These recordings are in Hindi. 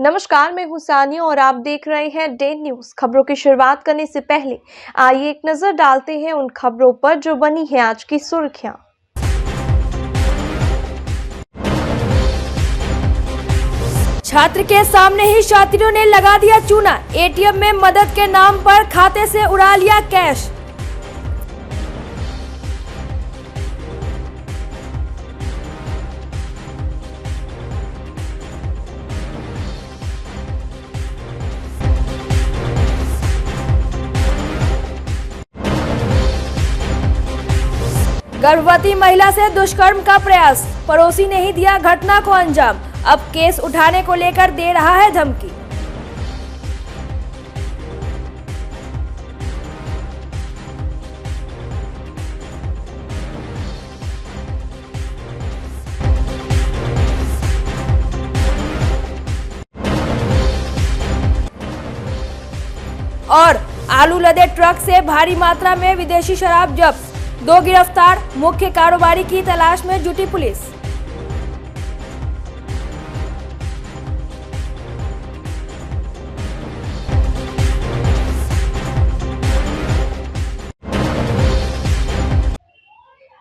नमस्कार, मैं हूं सानिया और आप देख रहे हैं डे न्यूज। खबरों की शुरुआत करने से पहले आइए एक नजर डालते हैं उन खबरों पर जो बनी है आज की सुर्खियां। छात्र के सामने ही शातिरों ने लगा दिया चूना। एटीएम में मदद के नाम पर खाते से उड़ा लिया कैश। गर्भवती महिला से दुष्कर्म का प्रयास, पड़ोसी ने ही दिया घटना को अंजाम। अब केस उठाने को लेकर दे रहा है धमकी। और आलू लदे ट्रक से भारी मात्रा में विदेशी शराब जब्त, 2 गिरफ्तार, मुख्य कारोबारी की तलाश में जुटी पुलिस।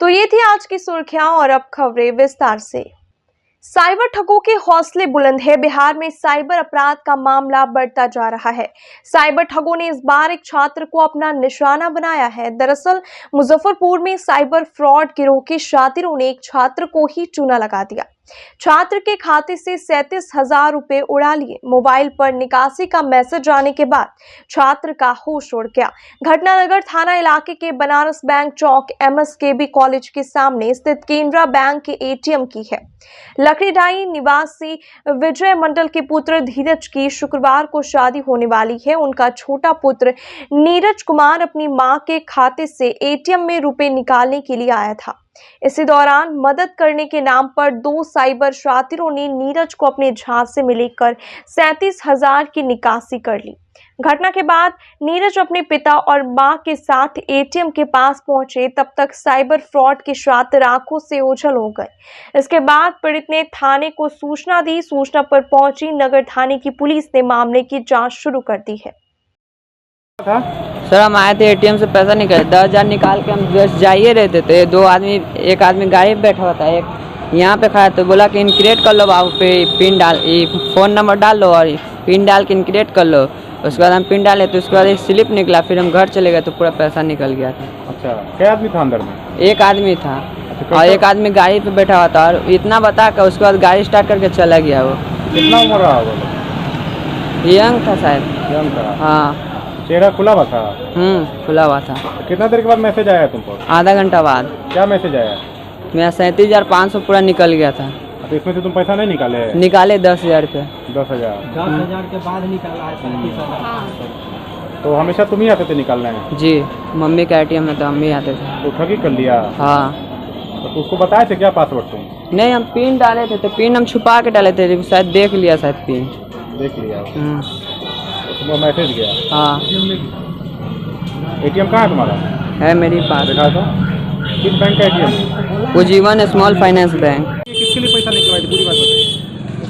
तो ये थी आज की सुर्खियां और अब खबरें विस्तार से। साइबर ठगों के हौसले बुलंद है। बिहार में साइबर अपराध का मामला बढ़ता जा रहा है। साइबर ठगों ने इस बार एक छात्र को अपना निशाना बनाया है। दरअसल मुजफ्फरपुर में साइबर फ्रॉड गिरोह के शातिरों ने एक छात्र को ही चूना लगा दिया। छात्र के खाते से 37,000 रुपए उड़ा लिए। मोबाइल पर निकासी का मैसेज आने के बाद छात्र का होश उड़ गया। घटना नगर थाना इलाके के बनारस बैंक चौक एमएसकेबी कॉलेज के सामने स्थित केनरा बैंक के एटीएम की है। लकड़ीडाई निवासी विजय मंडल के पुत्र धीरज की शुक्रवार को शादी होने वाली है। उनका छोटा पुत्र नीरज कुमार अपनी मां के खाते से एटीएम में रुपए निकालने के लिए आया था। इसी दौरान मदद करने के नाम पर 2 साइबर शातिरों ने नीरज को अपने झांसे में लेकर 37,000 की निकासी कर ली। घटना के बाद नीरज अपने पिता और मां के साथ एटीएम के पास पहुंचे। तब तक साइबर फ्रॉड के शातिर आंखों से ओझल हो गए। इसके बाद पीड़ित ने थाने को सूचना दी। सूचना पर पहुंची नगर थाने की पुलिस ने मामले की जांच शुरू कर दी है। सर हम आए थे एटीएम से पैसा निकाले, 10,000 निकाल के हम बस जाइए रहते थे। एक आदमी गाड़ी पे बैठा हुआ था, एक यहाँ पे खड़ा, तो बोला कि इनक्रिएट कर लो बाबू, पे पिन डाल, फ़ोन नंबर डाल लो और पिन डाल के इनक्रिएट कर लो। उसके बाद हम पिन डाले तो उसके बाद एक स्लिप निकला। फिर हम घर चले गए तो पूरा पैसा निकल गया था। अच्छा, क्या आदमी था अंदर में? एक आदमी था। अच्छा, और एक आदमी गाड़ी पे बैठा हुआ था और इतना बता कर उसके बाद गाड़ी स्टार्ट करके चला गया। वो कितना उम्र रहा वो? यंग था शायद। यंग था? हाँ। चेहरा खुला हुआ था? खुला हुआ था। कितना देर के बाद मैसेज आया तुमको? आधा घंटा बाद। क्या मैसेज आया? मेरा 37,500 पूरा निकल गया था। तो इसमें से तुम पैसा नहीं निकाले? निकाले 10,000 रुपये। 10,000? 10,000 के बाद निकाला है 37,000। तो हमेशा तुम ही आते थे निकालने? जी, मम्मी का एटीएम में तो हम ही आते थे। तो ठगी कर लिया? हाँ। तो उसको बताए थे क्या पासवर्ड तुम? नहीं, हम पिन डाले थे तो पिन हम छुपा के डाले थे, शायद देख लिया, शायद पिन देख लिया। तो तुम्हारा मैसेज गया? हाँ। एटीएम कहाँ है तुम्हारा? है मेरे पास। दिखा दो। किस बैंक का एटीएम है? Ujjivan small finance bank. किसके लिए पैसा निकलवाई थी, पूरी बात बताइए।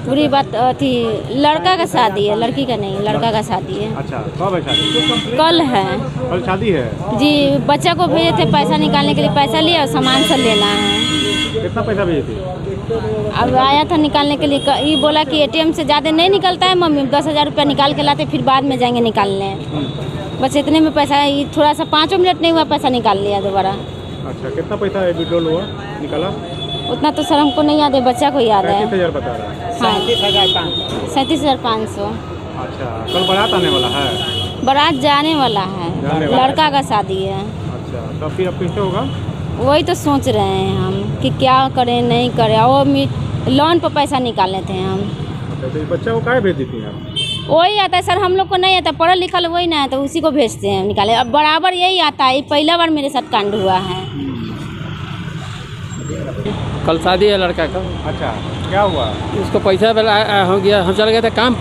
पूरी बात थी, लड़का का शादी है, लड़की का नहीं, लड़का का शादी है। अच्छा, कब है शादी? कल है। कल शादी है जी, बच्चा को भेजे थे पैसा निकालने के लिए, पैसा लिया और सामान सब लेना है। कितना पैसा भेजे थे? अब आया था निकालने के लिए, ये बोला कि एटीएम से ज़्यादा नहीं निकलता है मम्मी, 10,000 रुपया निकाल के लाते फिर बाद में जाएंगे निकालने। बस इतने में पैसा, ये थोड़ा सा 5 मिनट नहीं हुआ पैसा निकाल लिया दोबारा। अच्छा, कितना पैसा विड्रॉल हुआ, निकाला? उतना तो सर हमको नहीं याद है, बच्चा को याद है। 37,000 बता रहा है। हाँ, 37,500। अच्छा, कल बारात आने वाला है? बारात जाने वाला है, लड़का का शादी है। अच्छा, तो फिर अब कैसे होगा? वही तो सोच रहे हैं हम कि क्या करें नहीं करें। वो लोन पर पैसा निकालने थे हम। अच्छा, तो बच्चा को काहे भेज देती हैं आप? वही आता है सर, हम लोग को नहीं आता, पढ़ा लिखा वही ना है तो उसी को भेजते हैं निकाले। अब बराबर यही आता है, पहला बार मेरे साथ कांड हुआ है। कल शादी है लड़का का। अच्छा, क्या हुआ? उसको पैसा हो गया, हम चले गए थे काम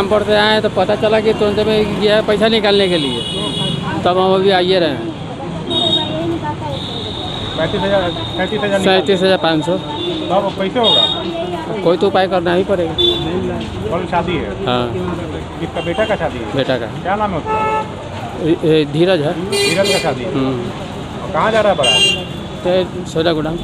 पर से आए तो पता चला कि तुरंत में गया पैसा निकालने के लिए, तब हम अभी आइए रहे हैं। 37,500। तब कैसे होगा? कोई तो उपाय करना ही पड़ेगा। कल शादी है? हाँ, किसका बेटा का शादी है? बेटा का। क्या नाम है उसका? धीरज है। धीरज का शादी है। और कहाँ जा रहा है बारात? सौदा गोदाम।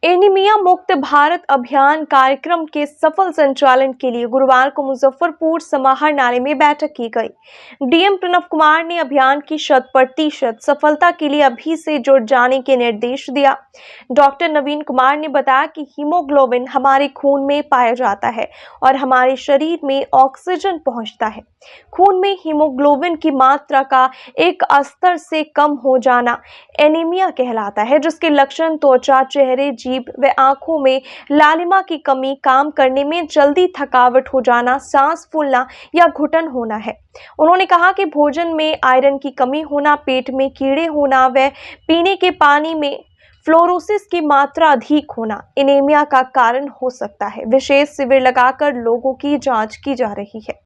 एनीमिया मुक्त भारत अभियान कार्यक्रम के सफल संचालन के लिए गुरुवार को मुजफ्फरपुर समाहरणालय में बैठक की गई। डीएम प्रणव कुमार ने अभियान की 100% सफलता के लिए अभी से जुट जाने के निर्देश दिया। डॉक्टर नवीन कुमार ने बताया कि हीमोग्लोबिन हमारे खून में पाया जाता है और हमारे शरीर में ऑक्सीजन पहुंचता है। खून में हीमोग्लोबिन की मात्रा का एक स्तर से कम हो जाना एनीमिया कहलाता है, जिसके लक्षण त्वचा, चेहरे, जीभ व आंखों में लालिमा की कमी, काम करने में जल्दी थकावट हो जाना, सांस फूलना या घुटन होना है। उन्होंने कहा कि भोजन में आयरन की कमी होना, पेट में कीड़े होना व पीने के पानी में फ्लोरोसिस की मात्रा अधिक होना एनीमिया का कारण हो सकता है। विशेष शिविर लगाकर लोगों की जांच की जा रही है।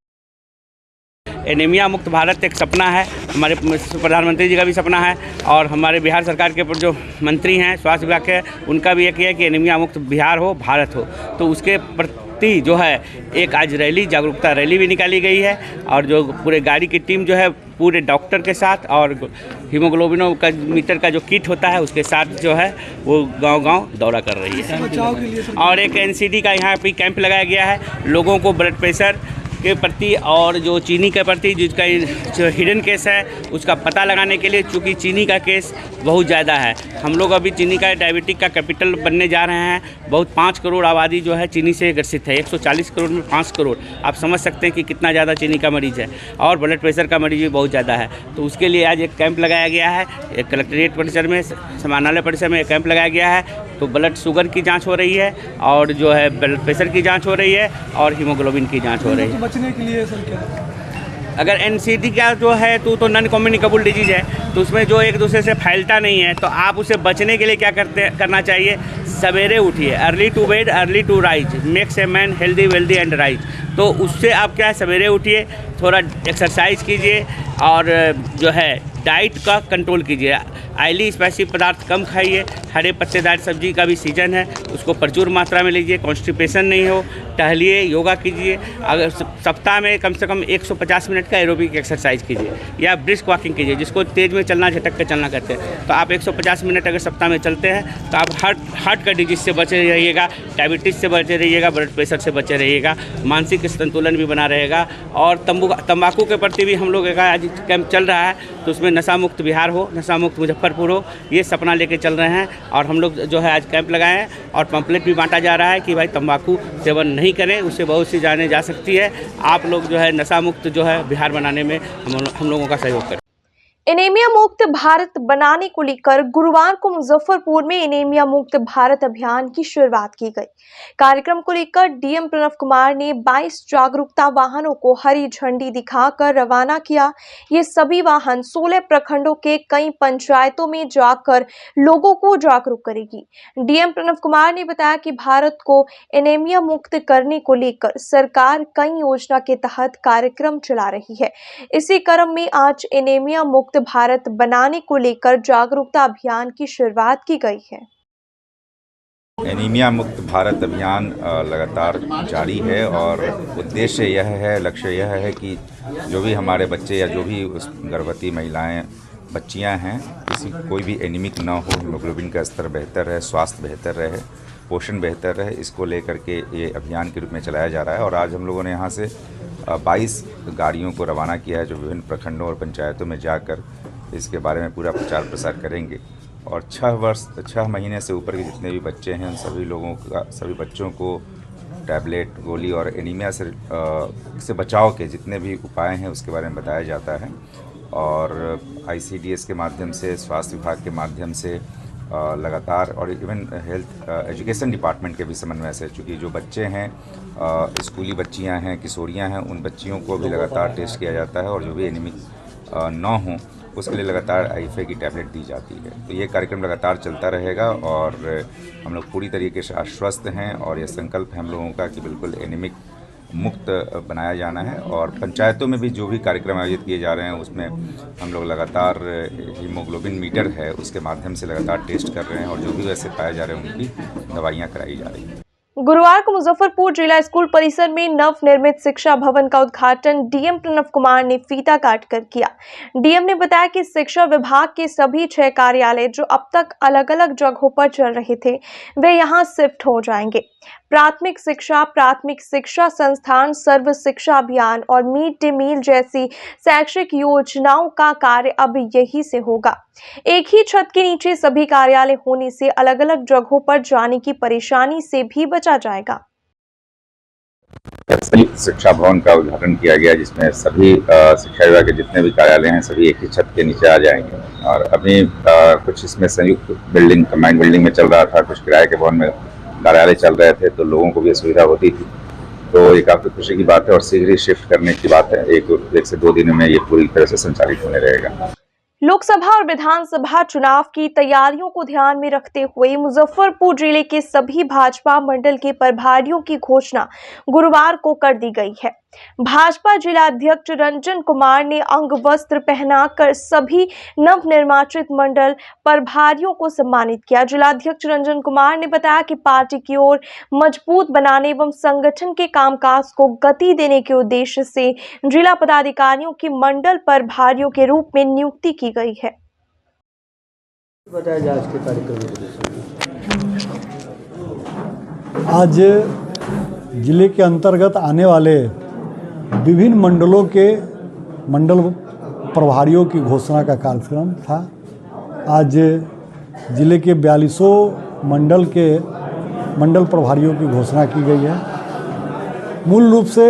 एनीमिया मुक्त भारत एक सपना है, हमारे प्रधानमंत्री जी का भी सपना है और हमारे बिहार सरकार के जो मंत्री हैं स्वास्थ्य विभाग के, उनका भी एक ही है कि एनीमिया मुक्त बिहार हो, भारत हो। तो उसके प्रति जो है एक आज रैली, जागरूकता रैली भी निकाली गई है और जो पूरे गाड़ी की टीम जो है पूरे डॉक्टर के साथ और हीमोग्लोबिनो का मीटर का जो किट होता है उसके साथ जो है वो गांव-गांव दौरा कर रही है। और एक एनसीडी का यहाँ पे कैंप लगाया गया है लोगों को ब्लड प्रेशर के प्रति और जो चीनी के प्रति जिसका जो हिडन केस है उसका पता लगाने के लिए, चूँकि चीनी का केस बहुत ज़्यादा है। हम लोग अभी चीनी का डायबिटिक का कैपिटल बनने जा रहे हैं। बहुत 5 करोड़ आबादी जो है चीनी से ग्रसित है। 140 करोड़ में 5 करोड़, आप समझ सकते हैं कि कितना ज़्यादा चीनी का मरीज़ है और ब्लड प्रेशर का मरीज़ भी बहुत ज़्यादा है। तो उसके लिए आज एक कैंप लगाया गया है। एक कलेक्ट्रेट परिसर में, समाहरणालय परिसर में एक कैंप लगाया गया है। तो ब्लड शुगर की जाँच हो रही है और जो है ब्लड प्रेशर की जाँच हो रही है और हीमोग्लोबिन की जाँच हो रही है। बचने के लिए सर क्या? अगर एनसीडी का जो है तो नॉन कम्युनिकेबल डिजीज है, तो उसमें जो एक दूसरे से फैलता नहीं है, तो आप उसे बचने के लिए क्या करना चाहिए? सवेरे उठिए, early to bed early to rise makes a man healthy wealthy and rise. तो उससे आप क्या है, सवेरे उठिए, थोड़ा एक्सरसाइज कीजिए और जो है डाइट का कंट्रोल कीजिए। ऑयली स्पाइसी पदार्थ कम खाइए। हरे पत्तेदार सब्जी का भी सीजन है, उसको प्रचुर मात्रा में लीजिए। कॉन्स्टिपेशन नहीं हो, टहलिए, योगा कीजिए। अगर सप्ताह में कम से कम 150 मिनट का एरोबिक एक्सरसाइज कीजिए या ब्रिस्क वॉकिंग कीजिए, जिसको तेज़ में चलना, झटक के चलना कहते हैं। तो आप 150 मिनट अगर सप्ताह में चलते हैं तो आप हार्ट का डिजीज से बचे रहिएगा, डायबिटीज़ से बचे रहिएगा, ब्लड प्रेशर से बचे रहिएगा, मानसिक संतुलन भी बना रहेगा। और तंबाकू के प्रति भी हम लोग का आज कैंप चल रहा है, तो उसमें नशा मुक्त बिहार हो, नशा मुक्त मुजफ्फरपुर हो, ये सपना लेके चल रहे हैं। और हम लोग जो है आज कैंप लगाए हैं और पम्पलेट भी बांटा जा रहा है कि भाई तंबाकू सेवन नहीं करें, उससे बहुत सी जानें जा सकती है। आप लोग जो है नशा मुक्त जो है बिहार बनाने में हम लोगों का सहयोग करें। एनीमिया मुक्त भारत बनाने को लेकर गुरुवार को मुजफ्फरपुर में एनीमिया मुक्त भारत अभियान की शुरुआत की गई। कार्यक्रम को लेकर डीएम प्रणव कुमार ने 22 जागरूकता वाहनों को हरी झंडी दिखाकर रवाना किया। ये सभी वाहन 16 प्रखंडों के कई पंचायतों में जाकर लोगों को जागरूक करेगी। डीएम प्रणव कुमार ने बताया कि भारत को एनीमिया मुक्त करने को लेकर सरकार कई योजना के तहत कार्यक्रम चला रही है। इसी क्रम में आज एनीमिया मुक्त भारत बनाने को लेकर जागरूकता अभियान की शुरुआत की गई है। एनीमिया मुक्त भारत अभियान लगातार जारी है और उद्देश्य यह है, लक्ष्य यह है कि जो भी हमारे बच्चे या जो भी उस गर्भवती महिलाएं, बच्चियां हैं, कोई भी एनीमिक ना हो, हीमोग्लोबिन का स्तर बेहतर रहे, स्वास्थ्य बेहतर रहे, पोषण बेहतर रहे, इसको लेकर के ये अभियान के रूप में चलाया जा रहा है। और आज हम लोगों ने यहाँ से 22 गाड़ियों को रवाना किया है जो विभिन्न प्रखंडों और पंचायतों में जाकर इसके बारे में पूरा प्रचार प्रसार करेंगे। और 6 महीने से ऊपर के जितने भी बच्चे हैं उन सभी बच्चों को टैबलेट, गोली और एनीमिया से बचाव के जितने भी उपाय हैं उसके बारे में बताया जाता है। और ICDS के माध्यम से, स्वास्थ्य विभाग के माध्यम से लगातार, और इवन हेल्थ एजुकेशन डिपार्टमेंट के भी समन्वय से, चूँकि जो बच्चे हैं स्कूली बच्चियां हैं, किशोरियां हैं, उन बच्चियों को भी लगातार टेस्ट किया जाता है और जो भी एनीमिक ना हो उसके लिए लगातार IFA की टैबलेट दी जाती है। तो ये कार्यक्रम लगातार चलता रहेगा और हम लोग पूरी तरीके से आश्वस्त हैं और ये संकल्प है हम लोगों का कि बिल्कुल एनीमिक मुक्त बनाया जाना है। और पंचायतों में भी जो भी कार्यक्रम आयोजित किए जा रहे हैं उसमें हम लोग लगातार हीमोग्लोबिन मीटर है उसके माध्यम से लगातार टेस्ट कर रहे हैं और जो भी वैसे पाए जा रहे हैं उनकी दवाइयाँ कराई जा रही हैं। गुरुवार को मुजफ्फरपुर जिला स्कूल परिसर में नवनिर्मित शिक्षा भवन का उद्घाटन डीएम प्रणव कुमार ने फीता काटकर किया। डीएम ने बताया कि शिक्षा विभाग के सभी 6 कार्यालय जो अब तक अलग अलग जगहों पर चल रहे थे वे यहां शिफ्ट हो जाएंगे। प्राथमिक शिक्षा संस्थान, सर्व शिक्षा अभियान और मिड डे मील जैसी शैक्षिक योजनाओं का कार्य अब यही से होगा। एक ही छत के नीचे सभी कार्यालय होने से अलग अलग जगहों पर जाने की परेशानी से भी बचा जाएगा। संयुक्त शिक्षा भवन का उद्घाटन किया गया, जिसमें सभी शिक्षा विभाग के जितने भी कार्यालय हैं सभी एक ही छत के नीचे आ जाएंगे। और अभी कुछ इसमें संयुक्त बिल्डिंग, कंबाइंड बिल्डिंग में चल रहा था, कुछ किराए के भवन में कार्यालय चल रहे थे, तो लोगों को भी असुविधा होती थी। तो ये काफ़ी खुशी की बात है और शीघ्र ही शिफ्ट करने की बात है। एक से 2 दिन में ये पूरी तरह से संचालित होने रहेगा। लोकसभा और विधानसभा चुनाव की तैयारियों को ध्यान में रखते हुए मुजफ्फरपुर जिले के सभी भाजपा मंडल के प्रभारियों की घोषणा गुरुवार को कर दी गई है। भाजपा जिला अध्यक्ष रंजन कुमार ने अंग वस्त्र पहनाकर सभी नवनिर्वाचित मंडल प्रभारियों को सम्मानित किया। जिलाध्यक्ष रंजन कुमार ने बताया कि पार्टी की ओर मजबूत बनाने एवं संगठन के कामकाज को गति देने के उद्देश्य से जिला पदाधिकारियों की मंडल प्रभारियों के रूप में नियुक्ति की गई है। बताया जाए आज के कार्यक्रम में। आज जिले के अंतर्गत आने वाले विभिन्न मंडलों के मंडल प्रभारियों की घोषणा का कार्यक्रम था। आज जिले के 42 मंडल के मंडल प्रभारियों की घोषणा की गई है। मूल रूप से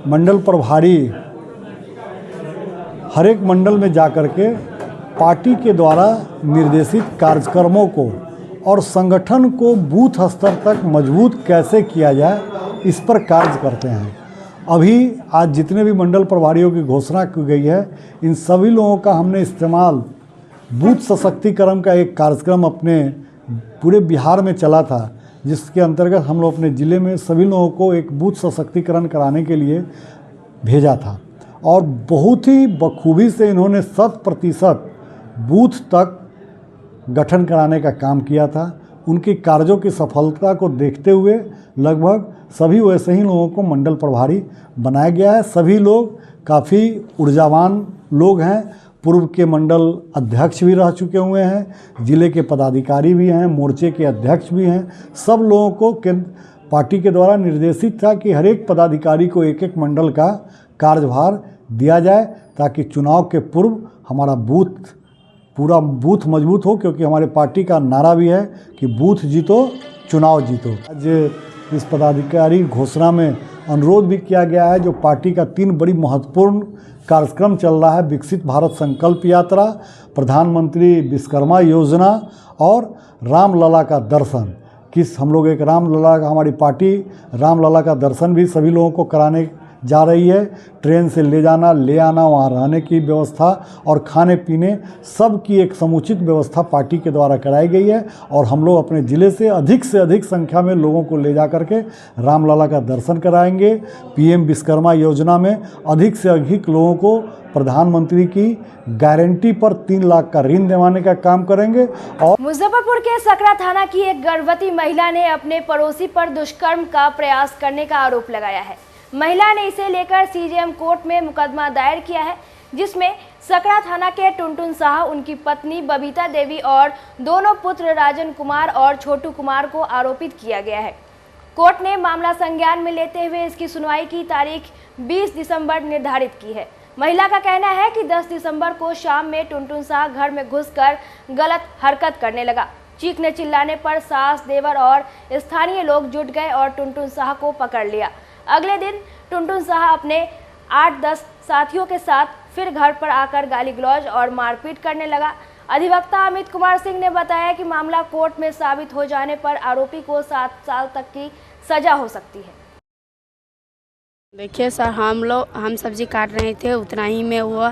मंडल प्रभारी हर एक मंडल में जाकर के पार्टी के द्वारा निर्देशित कार्यक्रमों को और संगठन को बूथ स्तर तक मजबूत कैसे किया जाए, इस पर कार्य करते हैं। अभी आज जितने भी मंडल प्रभारियों की घोषणा की गई है, इन सभी लोगों का हमने इस्तेमाल बूथ सशक्तिकरण का एक कार्यक्रम अपने पूरे बिहार में चला था, जिसके अंतर्गत हम लोग अपने ज़िले में सभी लोगों को एक बूथ सशक्तिकरण कराने के लिए भेजा था। और बहुत ही बखूबी से इन्होंने 100% बूथ तक गठन कराने का काम किया था। उनकी कार्यों की सफलता को देखते हुए लगभग सभी वैसे ही लोगों को मंडल प्रभारी बनाया गया है। सभी लोग काफ़ी ऊर्जावान लोग हैं। पूर्व के मंडल अध्यक्ष भी रह चुके हुए हैं, जिले के पदाधिकारी भी हैं, मोर्चे के अध्यक्ष भी हैं। सब लोगों को पार्टी के द्वारा निर्देशित था कि हर एक पदाधिकारी को एक एक मंडल का कार्यभार दिया जाए, ताकि चुनाव के पूर्व हमारा पूरा बूथ मजबूत हो, क्योंकि हमारे पार्टी का नारा भी है कि बूथ जीतो चुनाव जीतो। आज इस पदाधिकारी घोषणा में अनुरोध भी किया गया है, जो पार्टी का 3 बड़ी महत्वपूर्ण कार्यक्रम चल रहा है, विकसित भारत संकल्प यात्रा, प्रधानमंत्री विश्वकर्मा योजना और रामलला का दर्शन। हम लोग एक रामलला का, हमारी पार्टी रामलला का दर्शन भी सभी लोगों को कराने जा रही है। ट्रेन से ले जाना ले आना, वहाँ रहने की व्यवस्था और खाने पीने सब की एक समुचित व्यवस्था पार्टी के द्वारा कराई गई है। और हम लोग अपने ज़िले से अधिक संख्या में लोगों को ले जा करके रामलला का दर्शन कराएंगे। पीएम विश्वकर्मा योजना में अधिक से अधिक लोगों को प्रधानमंत्री की गारंटी पर 3 लाख का ऋण दिलवाने का काम करेंगे। और मुजफ्फरपुर के सकरा थाना की एक गर्भवती महिला ने अपने पड़ोसी पर दुष्कर्म का प्रयास करने का आरोप लगाया है। महिला ने इसे लेकर सीजेएम कोर्ट में मुकदमा दायर किया है, जिसमें सकरा थाना के टुनटुन शाह, उनकी पत्नी बबीता देवी और दोनों पुत्र राजन कुमार और छोटू कुमार को आरोपित किया गया है। कोर्ट ने मामला संज्ञान में लेते हुए इसकी सुनवाई की तारीख 20 दिसंबर निर्धारित की है। महिला का कहना है कि 10 दिसंबर को शाम में टुनटुन शाह घर में घुसकर गलत हरकत करने लगा। चीखने चिल्लाने पर सास, देवर और स्थानीय लोग जुट गए और टुनटुन शाह को पकड़ लिया। अगले दिन टुनटुन शाह अपने 8-10 साथियों के साथ फिर घर पर आकर गाली गलौज और मारपीट करने लगा। अधिवक्ता अमित कुमार सिंह ने बताया कि मामला कोर्ट में साबित हो जाने पर आरोपी को 7 साल तक की सजा हो सकती है। देखिए सर, हम सब्जी काट रहे थे, उतना ही में वो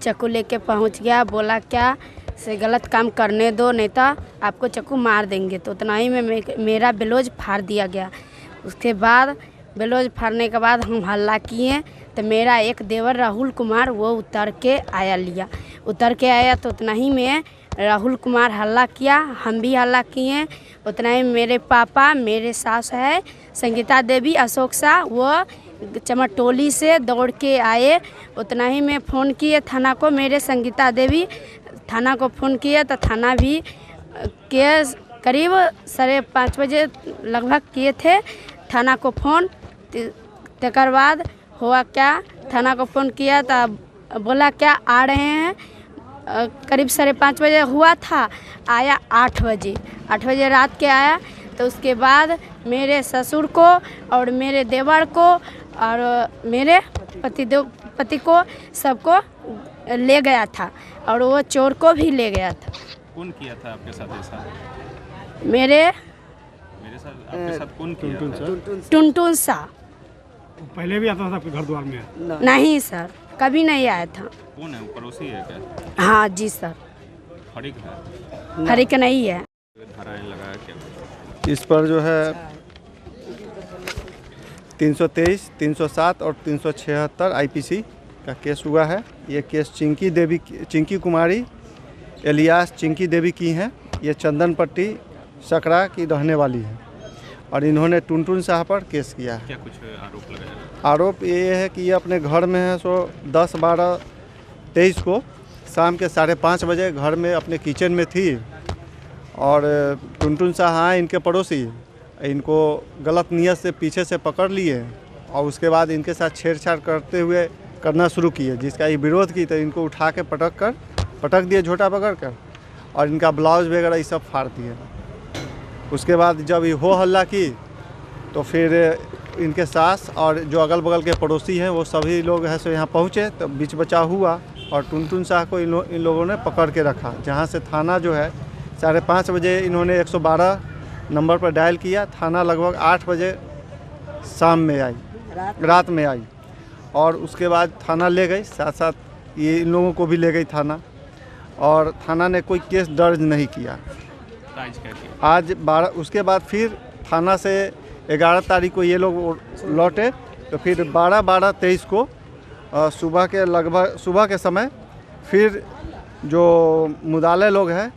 चाकू लेके पहुंच गया। बोला क्या से गलत काम करने दो, नहीं तो आपको चाकू मार देंगे। तो उतना ही में मेरा ब्लाउज फाड़ दिया गया। उसके बाद ब्लाउज फाड़ने के बाद हम हल्ला किए, तो मेरा एक देवर राहुल कुमार वो उतर के आया तो उतना ही में राहुल कुमार हल्ला किया, हम भी हल्ला किए। उतना ही मेरे पापा, मेरे सास है संगीता देवी, अशोक शाह, वो चमटोली से दौड़ के आए। उतना ही मैं फ़ोन किए थाना को, मेरे संगीता देवी थाना को फ़ोन किए तो थाना भी केस करीब 5:30 बजे लगभग किए थे थाना को फ़ोन। तकर बाद हुआ क्या, थाना को फ़ोन किया तो बोला क्या आ रहे हैं, करीब 5:30 बजे हुआ था, आया 8 बजे रात के आया। तो उसके बाद मेरे ससुर को और मेरे देवर को और मेरे पति को सबको ले गया था और वो चोर को भी ले गया था। कौन किया था आपके साथ ऐसा? मेरे साथ आपके साथ कौन किया? टुनटुन सा। पहले भी आता था आपके घर द्वार में? नहीं सर, कभी नहीं आया था। कौन है, पड़ोसी है क्या? हाँ जी सर। फरीक है? फरीक नहीं है। धाराएं लगाया क्या? इस पर जो है 323, 307 और 376 आईपीसी का केस हुआ है। ये केस चिंकी कुमारी एलियास चिंकी देवी की हैं। ये चंदन पट्टी सकरा की रहने वाली है और इन्होंने टुनटुन शाह पर केस किया है। क्या कुछ आरोप लगाया? आरोप ये है कि ये अपने घर में है, सो 10, 12, 23 को शाम के 5:30 बजे घर में अपने किचन में थी और टुनटुन शाह आए, इनके पड़ोसी, इनको गलत नियत से पीछे से पकड़ लिए और उसके बाद इनके साथ छेड़छाड़ करना शुरू किए, जिसका ये विरोध की तो इनको उठा के पटक दिए झोटा पकड़ कर और इनका ब्लाउज वगैरह ये सब फाड़ दिए। उसके बाद जब ये हो हल्ला की तो फिर इनके सास और जो अगल बगल के पड़ोसी हैं वो सभी लोग हैं सो यहाँ पहुँचे तो बीच बचाव हुआ और टुनटुन शाह को इन लोगों ने पकड़ के रखा, जहाँ से थाना जो है 5:30 बजे इन्होंने 112 नंबर पर डायल किया। थाना लगभग 8 बजे शाम में आई, रात में आई और उसके बाद थाना ले गई, साथ साथ ये इन लोगों को भी ले गई थाना और थाना ने कोई केस दर्ज नहीं किया। आज 12, उसके बाद फिर थाना से 11 तारीख को ये लोग लौटे तो फिर 12/12/23 को सुबह के समय फिर जो मुदाले लोग हैं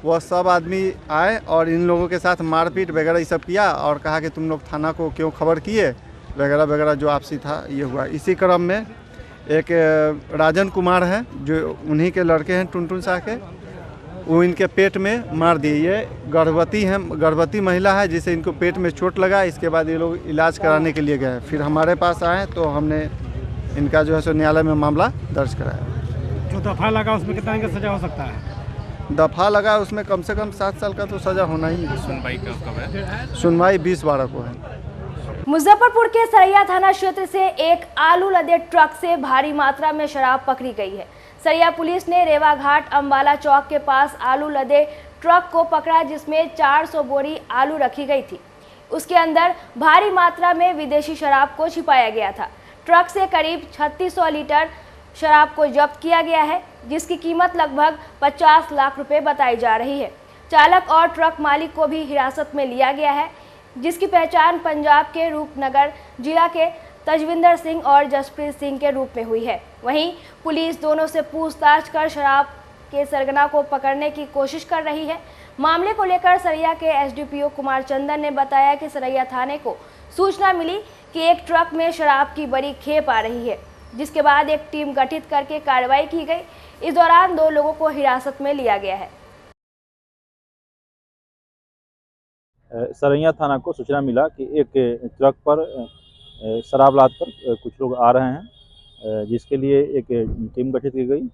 वह सब आदमी आए और इन लोगों के साथ मारपीट वगैरह ये सब किया और कहा कि तुम लोग थाना को क्यों खबर किए वगैरह वगैरह, जो आपसी था ये हुआ। इसी क्रम में एक राजन कुमार हैं जो उन्हीं के लड़के हैं टुनटुन शाह के, वो इनके पेट में मार दिए। ये गर्भवती महिला है जिसे इनको पेट में चोट लगा। इसके बाद ये लोग इलाज कराने के लिए गए, फिर हमारे पास आए तो हमने इनका जो है सो न्यायालय में मामला दर्ज कराया। जो दफा लगा उसमें कितना का सजा हो सकता है? दफा लगा उसमें कम से कम 7 साल का तो सजा होना ही है। सुनवाई कब है? सुनवाई 20/12 को है। मुजफ्फरपुर के सरैया थाना क्षेत्र से एक आलू लदे ट्रक से भारी मात्रा में शराब पकड़ी गई है। सरैया पुलिस ने रेवा घाट अम्बाला चौक के पास आलू लदे ट्रक को पकड़ा, जिसमें 400 बोरी आलू रखी गई थी। उसके अंदर भारी मात्रा में विदेशी शराब को छिपाया गया था। ट्रक से करीब 3600 लीटर शराब को जब्त किया गया है, जिसकी कीमत लगभग 50 लाख रुपए बताई जा रही है। चालक और ट्रक मालिक को भी हिरासत में लिया गया है, जिसकी पहचान पंजाब के रूपनगर जिला के तजविंदर सिंह और जसप्रीत सिंह के रूप में हुई है। वहीं पुलिस दोनों से पूछताछ कर शराब के सरगना को पकड़ने की कोशिश कर रही है। मामले को लेकर सरैया के एसडीपीओ कुमार चंदन ने बताया कि सरैया थाने को सूचना मिली कि एक ट्रक में शराब की बड़ी खेप आ रही है, जिसके बाद एक टीम गठित करके कार्रवाई की गई। इस दौरान 2 लोगों को हिरासत में लिया गया है। सरैया थाना को सूचना मिला कि एक ट्रक पर शराब लाद कर कुछ लोग आ रहे हैं, जिसके लिए एक टीम गठित की गई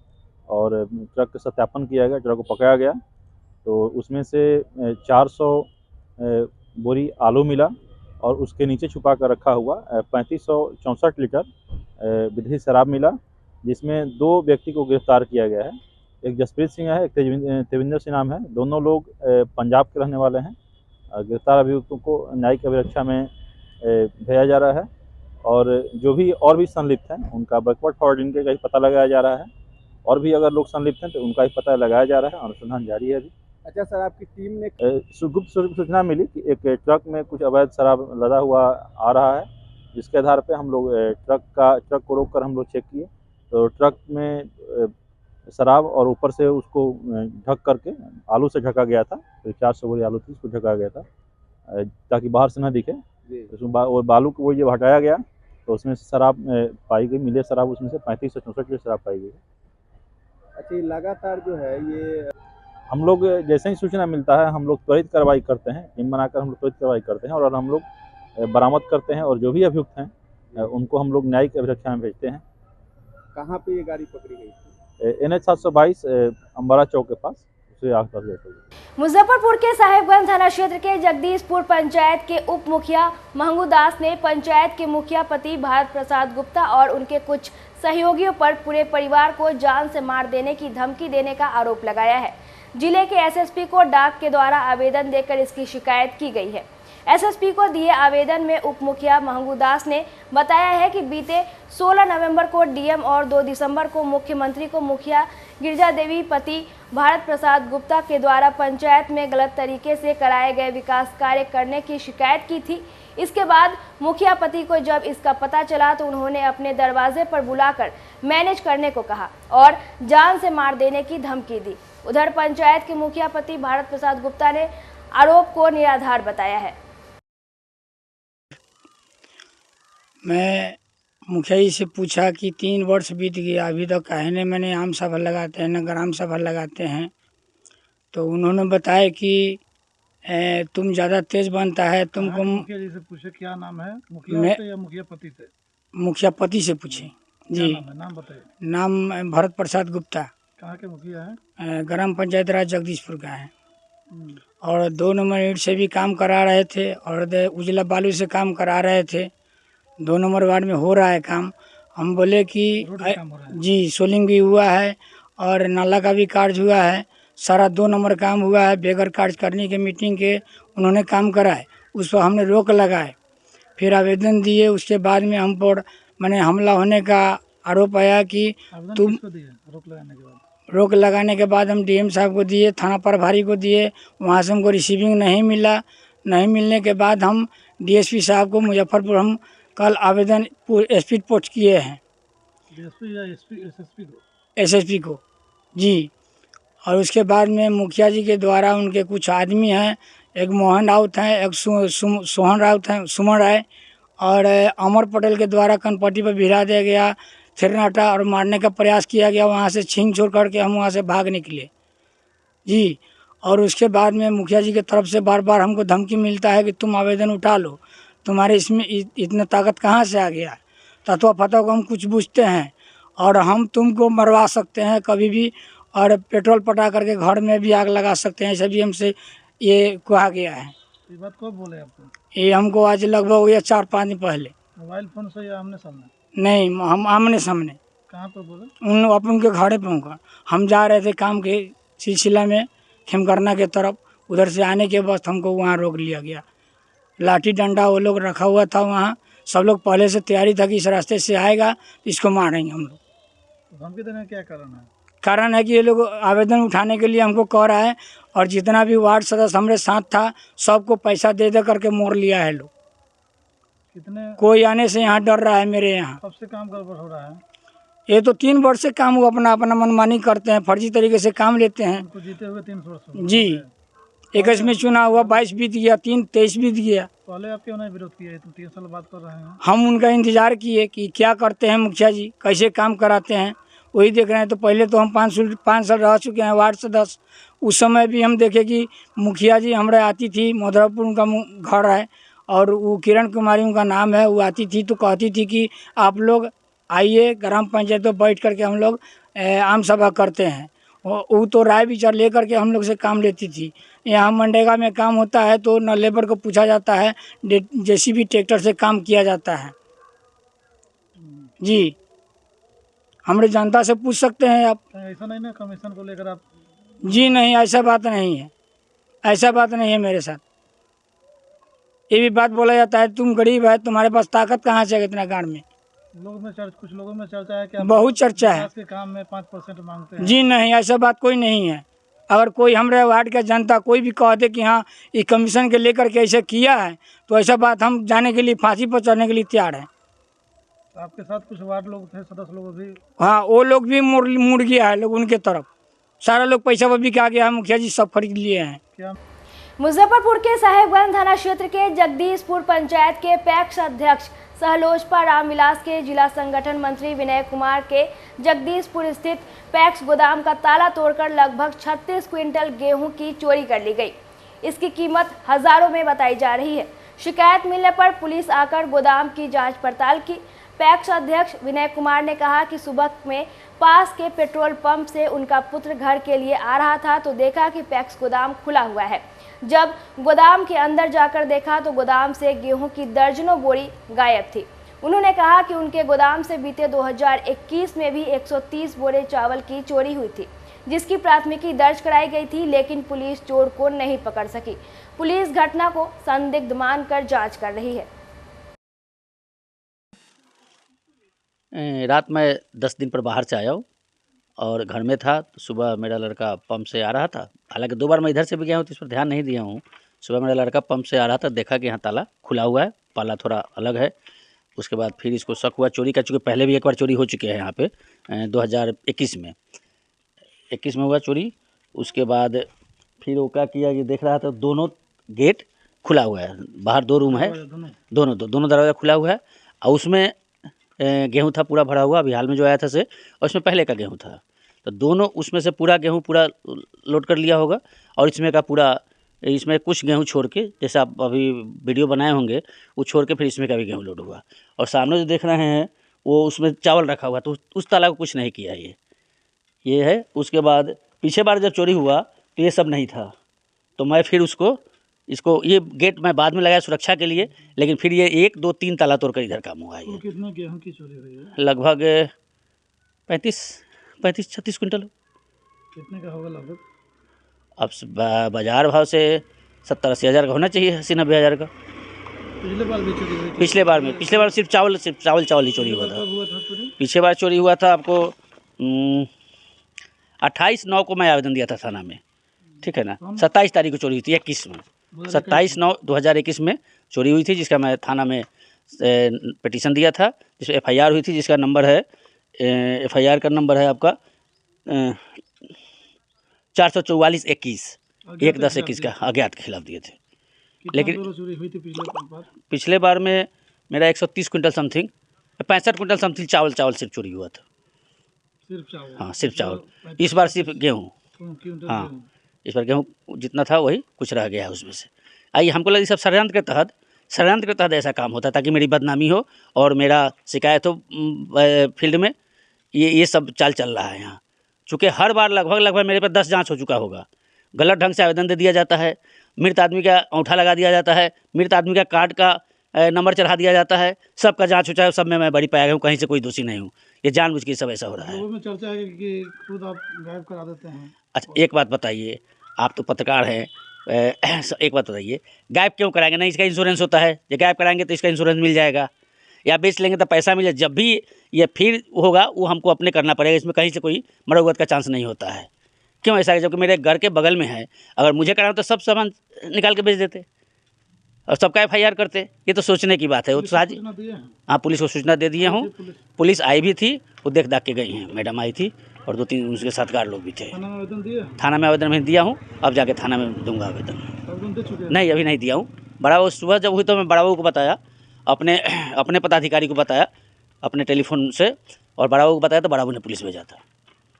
और ट्रक का सत्यापन किया गया, ट्रक को पकड़ा गया। तो उसमें से 400 बोरी आलू मिला और उसके नीचे छुपा कर रखा हुआ 3564 लीटर विदेशी शराब मिला, जिसमें 2 व्यक्ति को गिरफ्तार किया गया है। एक जसप्रीत सिंह है, एक तेविंदर सिंह नाम है। दोनों लोग पंजाब के रहने वाले हैं। गिरफ्तार अभियुक्तों को न्यायिक अभिरक्षा में भेजा जा रहा है और जो भी और भी संलिप्त हैं उनका बैकवर्ड फॉरवर्डिंग का ही पता लगाया जा रहा है और भी अगर लोग संलिप्त हैं तो उनका ही पता लगाया जा रहा है। अनुसंधान जारी है अभी। अच्छा सर, आपकी टीम ने गुप्त सूचना मिली कि एक ट्रक में कुछ अवैध शराब लदा हुआ आ रहा है, जिसके आधार पर हम लोग ट्रक को रोक कर हम लोग चेक किए तो ट्रक में शराब और ऊपर से उसको ढक करके आलू से ढका गया था। तो 400 बोरी आलू थी, उसको ढका गया था ताकि बाहर से ना दिखे। उसमें वो बालू को वो ये हटाया गया तो उसमें से शराब पाई गई, मिले शराब उसमें से 35 से 64 लीटर शराब पाई गई। अच्छा, लगातार जो है ये हम लोग जैसे ही सूचना मिलता है हम लोग त्वरित कार्रवाई करते हैं, टीम बनाकर हम लोग त्वरित कार्रवाई करते हैं और हम लोग बरामद करते हैं और जो भी अभियुक्त हैं उनको हम लोग न्यायिक अभिरक्षा में भेजते हैं। कहाँ पे ये गाड़ी पकड़ी गई? NH 722 अम्बारा चौक के पास, उससे आसपास बैठे। मुजफ्फरपुर के साहेबगंज थाना क्षेत्र के जगदीशपुर पंचायत के उप मुखिया महंगू दास ने पंचायत के मुखिया पति भारत प्रसाद गुप्ता और उनके कुछ सहयोगियों पर पूरे परिवार को जान से मार देने की धमकी देने का आरोप लगाया है। जिले के SSP को डाक के द्वारा आवेदन देकर इसकी शिकायत की गई है। SSP को दिए आवेदन में उप मुखिया महंगू दास ने बताया है कि बीते 16 नवंबर को DM और 2 दिसंबर को मुख्यमंत्री को मुखिया गिरजा देवी पति भारत प्रसाद गुप्ता के द्वारा पंचायत में गलत तरीके से कराए गए विकास कार्य करने की शिकायत की थी। इसके बाद मुखिया पति को जब इसका पता चला तो उन्होंने अपने दरवाजे पर बुलाकर मैनेज करने को कहा और जान से मार देने की धमकी दी। उधर पंचायत के मुखिया पति भारत प्रसाद गुप्ता ने आरोप को निराधार बताया है। मैं मुखिया जी से पूछा कि 3 वर्ष बीत गया, अभी तक काहे ने मैंने आम सभा लगाते हैं न ग्राम सभा लगाते हैं। तो उन्होंने बताया कि तुम ज़्यादा तेज बनता है तुमको। मुखिया जी से पूछे क्या नाम है, मुखिया से या मुखिया पति से? मुखिया पति से पूछे जी। नाम बताइए। नाम भरत प्रसाद गुप्ता। कहाँ के मुखिया हैं? ग्राम पंचायत राज जगदीशपुर का है और 2 नंबर ईंट से भी काम करा रहे थे और उजला बालू से काम करा रहे थे। 2 नंबर वार्ड में हो रहा है काम। हम बोले कि जी सोलिंग भी हुआ है और नाला का भी कार्य हुआ है, सारा 2 नंबर काम हुआ है। बेगर कार्य करने के मीटिंग के उन्होंने काम कराए, उस पर हमने रोक लगाए, फिर आवेदन दिए। उसके बाद में हम पर मैंने हमला होने का आरोप आया कि तुम रोक लगाने के बाद हम DM साहब को दिए, थाना प्रभारी को दिए, वहाँ से हमको रिसीविंग नहीं मिला। नहीं मिलने के बाद हम DSP साहब को मुजफ्फरपुर हम कल आवेदन स्पीड पोस्ट किए हैं। SSP को जी। और उसके बाद में मुखिया जी के द्वारा उनके कुछ आदमी हैं, एक मोहन राउत हैं, एक सोहन राउत हैं, सुमन राय और अमर पटेल के द्वारा कनपट्टी पर भिड़ा दिया गया, थिरनाटा और मारने का प्रयास किया गया। वहाँ से छीन छोड़ करके हम वहाँ से भाग निकले जी। और उसके बाद में मुखिया जी की तरफ से बार बार हमको धमकी मिलता है कि तुम आवेदन उठा लो, तुम्हारे इसमें इतना ताकत कहाँ से आ गया। तत्व पता को हम कुछ पूछते हैं और हम तुमको मरवा सकते हैं कभी भी और पेट्रोल पटा करके घर में भी आग लगा सकते हैं, ऐसे भी हमसे ये कहा गया है। ये बात कब बोले आपको? ये हमको आज लगभग हो गया 4-5 दिन पहले। मोबाइल फोन से या आमने सामने? नहीं, हम आमने सामने। कहाँ पर बोले? उनके घरे पे होगा। हम जा रहे थे काम के सिलसिला में खेमकरना के तरफ, उधर से आने के बाद हमको वहाँ रोक लिया गया। लाठी डंडा वो लोग रखा हुआ था वहाँ, सब लोग पहले से तैयारी था कि इस रास्ते से आएगा इसको मारेंगे हम लोग। धमकी देने का क्या कारण है? कारण है कि ये लोग आवेदन उठाने के लिए हमको कह रहा है और जितना भी वार्ड सदस्य हमारे साथ था सबको पैसा दे करके मोड़ लिया है लोग। कितने कोई आने से यहाँ डर रहा है मेरे यहाँ। कब से काम गड़बड़ हो रहा है? ये तो 3 वर्ष से काम वो अपना मनमानी करते हैं, फर्जी तरीके से काम लेते हैं। उनको जीते हुए 3 वर्ष जी। 21 में चुनाव हुआ, 22 बीत गया, 23 बीत गया। पहले आप क्यों नहीं विरोध किए? तुम 3 साल बात कर रहे हैं। हम उनका इंतजार किए कि क्या करते हैं मुखिया जी, कैसे काम कराते हैं, वही देख रहे हैं। तो पहले तो हम 5 साल रह चुके हैं वार्ड सदस्य। उस समय भी हम देखे कि मुखिया जी हमारे आती थी, मधुरापुर उनका घर है और वो किरण कुमारी उनका नाम है, वो आती थी तो कहती थी कि आप लोग आइए ग्राम पंचायत में बैठ करके हम लोग आम सभा करते हैं। वो तो राय विचार ले करके हम लोग से काम लेती थी। यहाँ मनरेगा में काम होता है तो न लेबर को पूछा जाता है, JCB ट्रैक्टर से काम किया जाता है जी। हमारे जनता से पूछ सकते हैं आप। ऐसा नहीं ना कमीशन को लेकर आप? जी नहीं, ऐसा बात नहीं है, ऐसा बात नहीं है मेरे साथ। ये भी बात बोला जाता है तुम गरीब है, तुम्हारे पास ताकत कहाँ से इतना गांव में। कुछ लोगों में चर्चा है कि बहुत चर्चा है के काम में 5% मांगते हैं। जी नहीं, ऐसा बात कोई नहीं है। अगर कोई हमारे वार्ड का जनता कोई भी कहते कि हाँ ये कमीशन के लेकर के ऐसे किया है तो ऐसा बात हम जाने के लिए फांसी पर चढ़ने के लिए तैयार हैं। आपके साथ कुछ वार्ड लोग थे, सदस्य लोग भी? हाँ, वो लोग भी मुड़ गया है, लोग उनके तरफ सारा लोग पैसा भी बिका गया है, मुखिया जी सब खरीद लिए हैं। मुजफ्फरपुर के साहेबगंज थाना क्षेत्र के जगदीशपुर पंचायत के पैक्स अध्यक्ष सहलोजपा रामविलास के जिला संगठन मंत्री विनय कुमार के जगदीशपुर स्थित पैक्स गोदाम का ताला तोड़कर लगभग 36 क्विंटल गेहूं की चोरी कर ली गई। इसकी कीमत हजारों में बताई जा रही है। शिकायत मिलने पर पुलिस आकर गोदाम की जांच पड़ताल की। पैक्स अध्यक्ष विनय कुमार ने कहा कि सुबह में पास के पेट्रोल पंप से उनका पुत्र घर के लिए आ रहा था तो देखा कि पैक्स गोदाम खुला हुआ है। जब गोदाम के अंदर जाकर देखा तो गोदाम से गेहूं की दर्जनों बोरी गायब थी। उन्होंने कहा कि उनके गोदाम से बीते 2021 में भी 130 बोरे चावल की चोरी हुई थी, जिसकी प्राथमिकी दर्ज कराई गई थी, लेकिन पुलिस चोर को नहीं पकड़ सकी। पुलिस घटना को संदिग्ध मानकर जांच कर रही है। रात में 10 दिन पर बाहर से आया हूँ और घर में था तो सुबह मेरा लड़का पंप से आ रहा था। हालांकि 2 बार मैं इधर से भी गया हूँ तो इस पर ध्यान नहीं दिया हूँ। सुबह मेरा लड़का पंप से आ रहा था, देखा कि यहाँ ताला खुला हुआ है, पाला थोड़ा अलग है। उसके बाद फिर इसको शक हुआ चोरी का, चूँकि पहले भी एक बार चोरी हो चुके हैं यहाँ पे 2021 में हुआ चोरी। उसके बाद फिर वो क्या किया कि देख रहा था दोनों गेट खुला हुआ है, बाहर 2 रूम है, दोनों दरवाज़ा खुला हुआ है और उसमें गेहूं था पूरा भरा हुआ। अभी हाल में जो आया था से और इसमें पहले का गेहूं था, तो दोनों उसमें से पूरा गेहूं पूरा लोड कर लिया होगा और इसमें का पूरा, इसमें कुछ गेहूं छोड़ के, जैसे आप अभी वीडियो बनाए होंगे, वो छोड़ के फिर इसमें का भी गेहूं लोड हुआ। और सामने जो देख रहे हैं वो उसमें चावल रखा हुआ, तो उस ताला को कुछ नहीं किया ये है। उसके बाद पीछे बार जब चोरी हुआ तो ये सब नहीं था, तो मैं फिर इसको ये गेट मैं बाद में लगाया सुरक्षा के लिए, लेकिन फिर ये 1, 2, 3 ताला तोड़कर इधर काम हुआ है। कितने गेहूं की चोरी हुई है? लगभग 35-36 क्विंटल। कितने का होगा लगभग? अब बाजार भाव से 70-80 हज़ार का होना चाहिए, 80-90 हज़ार का। पिछले बार भी चोरी हुई थी? पिछले बार सिर्फ चावल ही चोरी हुआ था। पिछले बार चोरी हुआ था आपको 28/9 को मैं आवेदन दिया था थाना में, ठीक है ना। 27 तारीख को चोरी हुई थी 21 में, 27/9/2021 में चोरी हुई थी, जिसका मैं थाना में पिटीशन दिया था, जिसमें FIR हुई थी, जिसका नंबर है FIR का नंबर है आपका 444-21 1/10-21 का अज्ञात के खिलाफ दिए थे। लेकिन चोरी हुई थी पिछले बार में मेरा 130 क्विंटल समथिंग, 65 क्विंटल समथिंग चावल सिर्फ चोरी हुआ था। सिर्फ चावल? हाँ, सिर्फ चावल। इस बार सिर्फ गेहूँ। हाँ, इस बार गेहूँ जितना था वही कुछ रह गया है उसमें से। आइए, हमको लगा सब षड्यंत्र के तहत ऐसा काम होता है ताकि मेरी बदनामी हो और मेरा शिकायत हो फील्ड में। ये सब चाल चल रहा है यहाँ, चूँकि हर बार लगभग मेरे पर 10 जांच हो चुका होगा। गलत ढंग से आवेदन दे दिया जाता है, मृत आदमी का अंगूठा लगा दिया जाता है, मृत आदमी का कार्ड का नंबर चढ़ा दिया जाता है, सबका जांच हो चाहे सब में मैं बरी पाया गया हूँ, कहीं से कोई दोषी नहीं हूँ। ये जानबूझ के सब ऐसा हो रहा है। लोगों में चर्चा है कि खुद आप गायब करा देते हैं। अच्छा, एक बात बताइए, आप तो पत्रकार हैं, एक बात बताइए, गायब क्यों कराएंगे? नहीं, इसका इंश्योरेंस होता है, ये गायब कराएंगे तो इसका इंश्योरेंस मिल जाएगा, या बेच लेंगे तो पैसा मिले। जब भी ये फिर होगा वो हमको अपने करना पड़ेगा, इसमें कहीं से कोई मरौवत का चांस नहीं होता है। क्यों ऐसा है? जबकि मेरे घर के बगल में है, अगर मुझे कराना तो सब सामान निकाल के बेच देते और सबका FIR करते। ये तो सोचने की बात है। वो साजी, हाँ, पुलिस को सूचना दे दिए हूँ, पुलिस आई भी थी, वो देख दाख के गई हैं, मैडम आई थी और 2-3 उसके साथ गार्ड लोग भी थे। थाना में आवेदन में दिया हूँ, अब जाके थाना में दूंगा आवेदन। नहीं, अभी नहीं दिया हूँ। बड़ा बाबू सुबह जब हुई तो मैं बड़ा बाबू को बताया, अपने पदाधिकारी को बताया अपने टेलीफोन से, और बड़ा बाबू को बताया तो बड़ा बाबू ने पुलिस भेजा था।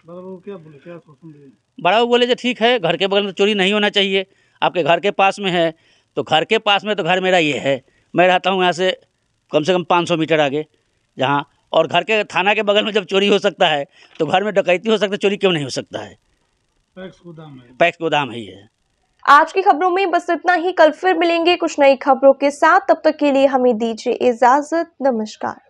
बड़ा बाबू क्या बोले, क्या आश्वासन दिए? बड़ा बाबू बोले जो ठीक है, घर के बगल में चोरी नहीं होना चाहिए, आपके घर के पास में है तो घर के पास में, तो घर मेरा ये है, मैं रहता हूँ यहाँ से कम 500 मीटर आगे जहाँ, और घर के थाना के बगल में जब चोरी हो सकता है तो घर में डकैती हो सकता है, चोरी क्यों नहीं हो सकता है? पैक्स गोदाम है ये। आज की खबरों में बस इतना ही। कल फिर मिलेंगे कुछ नई खबरों के साथ, तब तक के लिए हमें दीजिए इजाजत। नमस्कार।